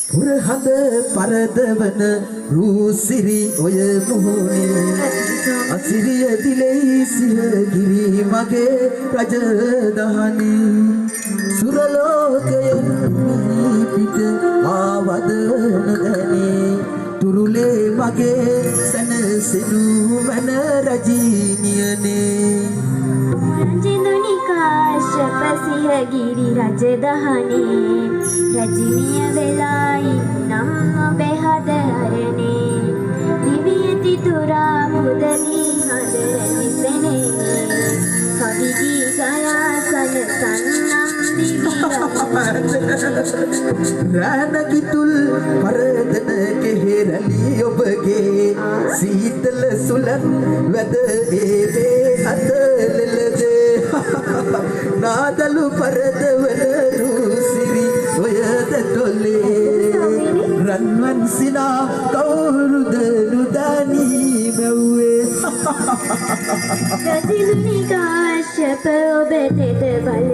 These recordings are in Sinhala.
පුරහඳ පරදවන රූසිරි ඔය මොහොනේ අසිරිය දිලෙයි සිහගිරි මගේ රජදහනේ සුරලෝකයෙන් පිට ආවද නොදැනේ තුරුලේ මගේ සනසෙනු මන රජීනියනේ රජිනුනි කාශ්‍යප සිහගිරි රජදහනේ රජිනිය වෙලායි නම් ඔබේ හද හරනේ දිවියති තුරා මුදලී හද නිසනේ කවිදී ගයාසන සන්නම් රානකිතුල් පරදන කෙහෙරලි ඔබගේ සීතල සුලන් වැද ඒවේ අතලලදේ නාදලු පරදවන රූසිරි ඔයද තොලේ රන්වන් සිනා කවුරුද නුදනී මැව්වේ රජිනුනි කාශ්‍යප ඔබට බල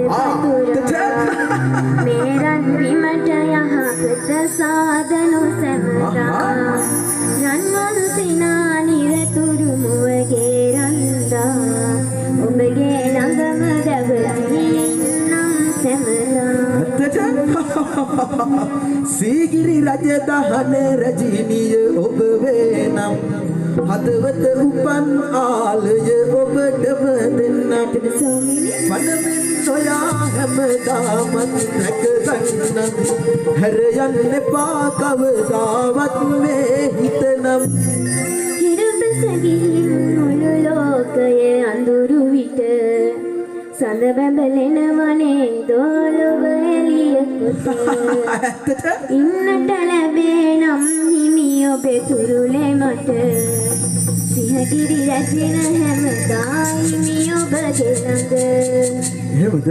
මේරන් විමට යහපත සාදනු සැමදා රන්වන් සිනා නිරතුරු මුවගේ රන්දා ඔබගේ ළඟම දැවී නම් සැමදා සීගිරි රජදහන රජිනිය ඔබ වේනම් හදවත උපන් ආලය ඔබටම දෙන්නම් පනමින් සොයා හැමදාමත් රැකගන්නම් හැර යන්න එපා කවදාවත් මේ හිතනම් හිරපසගින් මුළු ලෝකය අඳුරු විට සඳ බැබලෙන වනේ දෝලොව එළිය කොට ඉන්නට ලැබේ නම් හිමි ඔබේ තුරුලේ මට සිහගිරි රැජෙන හැමදා හිමි ඔබගේ ළඟ එහෙමද